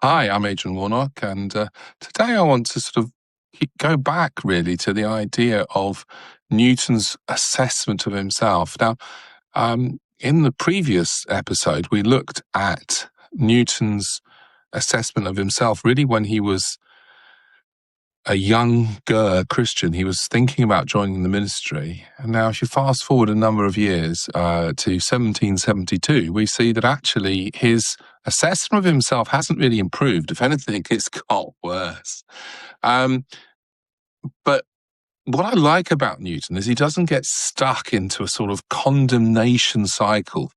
Hi, I'm Adrian Warnock, and today I want to go back really to the idea of Newton's assessment of himself. Now, in the previous episode, we looked at Newton's assessment of himself really when he was a younger Christian. He was thinking about joining the ministry. And now, if you fast forward a number of years to 1772, we see that actually his assessment of himself hasn't really improved. If anything, it's got worse. But what I like about Newton is he doesn't get stuck into a sort of condemnation cycle.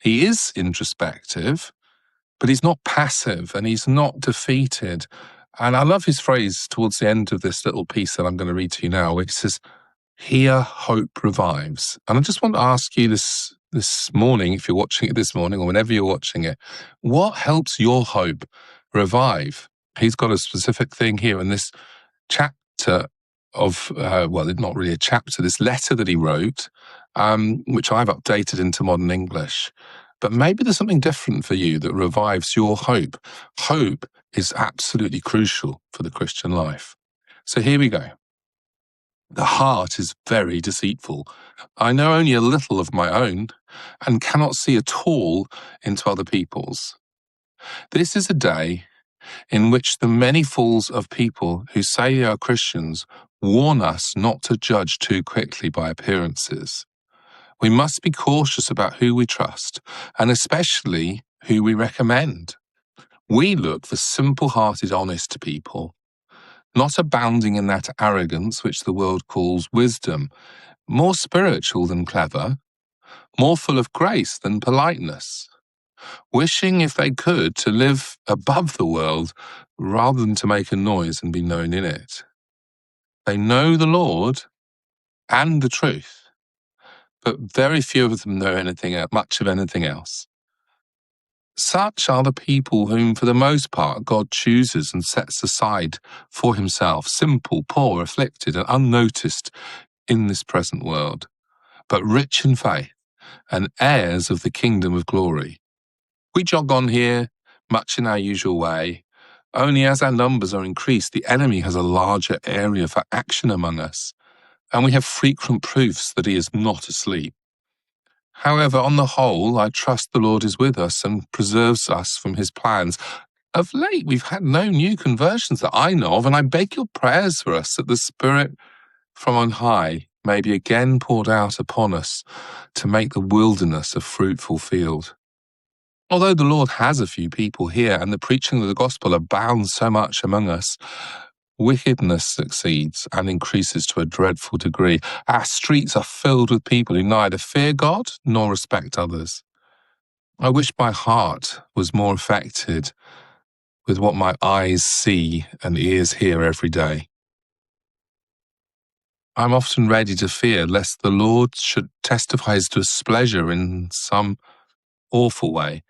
He is introspective, but he's not passive and he's not defeated. And I love his phrase towards the end of this little piece that I'm going to read to you now, which says, "Here hope revives." And I just want to ask you this morning, if you're watching it this morning or whenever you're watching it, what helps your hope revive? He's got a specific thing here in this chapter of, not really a chapter, this letter that he wrote, which I've updated into modern English. But maybe there's something different for you that revives your hope. Hope is absolutely crucial for the Christian life. So here we go. "The heart is very deceitful. I know only a little of my own, and cannot see at all into other people's. This is a day in which the many fools of people who say they are Christians warn us not to judge too quickly by appearances. We must be cautious about who we trust, and especially who we recommend. We look for simple-hearted, honest people, not abounding in that arrogance which the world calls wisdom, more spiritual than clever, more full of grace than politeness, wishing, if they could, to live above the world rather than to make a noise and be known in it. They know the Lord and the truth, but very few of them know much of anything else. Such are the people whom, for the most part, God chooses and sets aside for himself, simple, poor, afflicted, and unnoticed in this present world, but rich in faith and heirs of the kingdom of glory. We jog on here, much in our usual way. Only as our numbers are increased, the enemy has a larger area for action among us, and we have frequent proofs that he is not asleep. However, on the whole, I trust the Lord is with us and preserves us from his plans. Of late, we've had no new conversions that I know of, and I beg your prayers for us that the Spirit from on high may be again poured out upon us to make the wilderness a fruitful field. Although the Lord has a few people here and the preaching of the gospel abounds so much among us, wickedness succeeds and increases to a dreadful degree. Our streets are filled with people who neither fear God nor respect others. I wish my heart was more affected with what my eyes see and ears hear every day. I'm often ready to fear lest the Lord should testify his displeasure in some awful way,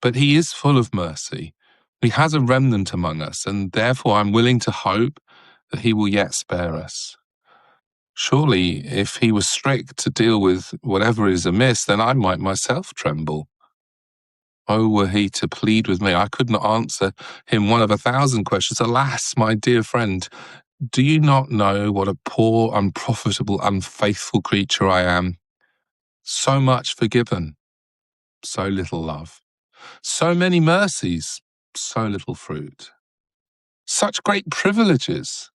but he is full of mercy. He has a remnant among us, and therefore I'm willing to hope that he will yet spare us. Surely, if he was strict to deal with whatever is amiss, then I might myself tremble. Oh, were he to plead with me, I could not answer him one of 1,000 questions. Alas, my dear friend, do you not know what a poor, unprofitable, unfaithful creature I am? So much forgiven, so little love. So many mercies, so little fruit. Such great privileges,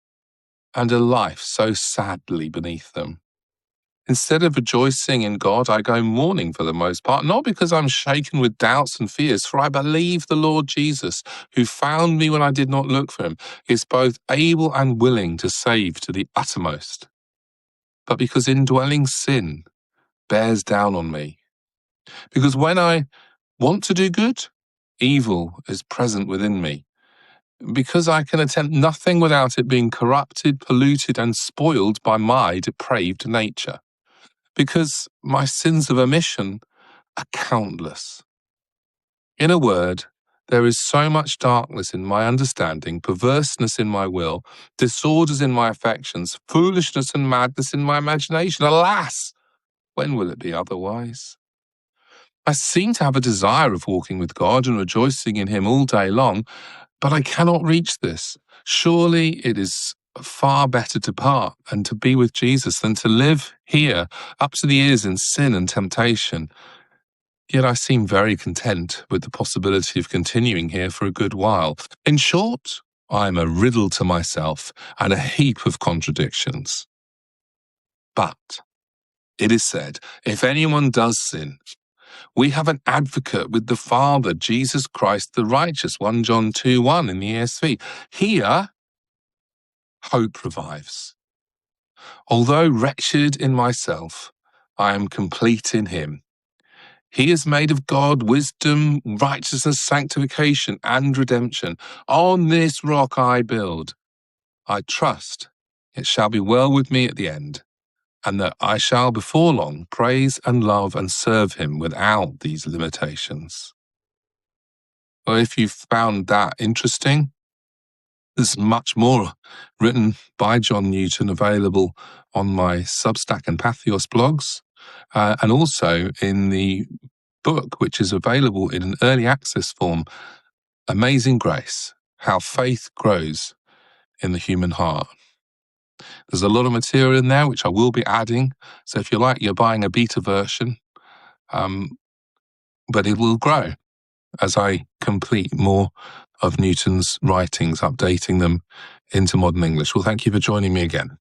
and a life so sadly beneath them. Instead of rejoicing in God, I go mourning for the most part, not because I'm shaken with doubts and fears, for I believe the Lord Jesus, who found me when I did not look for him, is both able and willing to save to the uttermost. But because indwelling sin bears down on me. Because when I want to do good, evil is present within me. Because I can attempt nothing without it being corrupted, polluted, and spoiled by my depraved nature. Because my sins of omission are countless. In a word, there is so much darkness in my understanding, perverseness in my will, disorders in my affections, foolishness and madness in my imagination. Alas, when will it be otherwise? I seem to have a desire of walking with God and rejoicing in him all day long, but I cannot reach this. Surely it is far better to part and to be with Jesus than to live here up to the ears in sin and temptation. Yet I seem very content with the possibility of continuing here for a good while. In short, I am a riddle to myself and a heap of contradictions. But it is said, if anyone does sin, we have an advocate with the Father, Jesus Christ the righteous, 1 John 2:1 in the ESV. Here, hope revives. Although wretched in myself, I am complete in him. He is made of God, wisdom, righteousness, sanctification, and redemption. On this rock I build. I trust it shall be well with me at the end, and that I shall before long praise and love and serve him without these limitations. Well, if you found that interesting, there's much more written by John Newton available on my Substack and Patheos blogs, and also in the book, which is available in an early access form, Amazing Grace, How Faith Grows in the Human Heart. There's a lot of material in there, which I will be adding. So if you like, you're buying a beta version, but it will grow as I complete more of Newton's writings, updating them into modern English. Well, thank you for joining me again.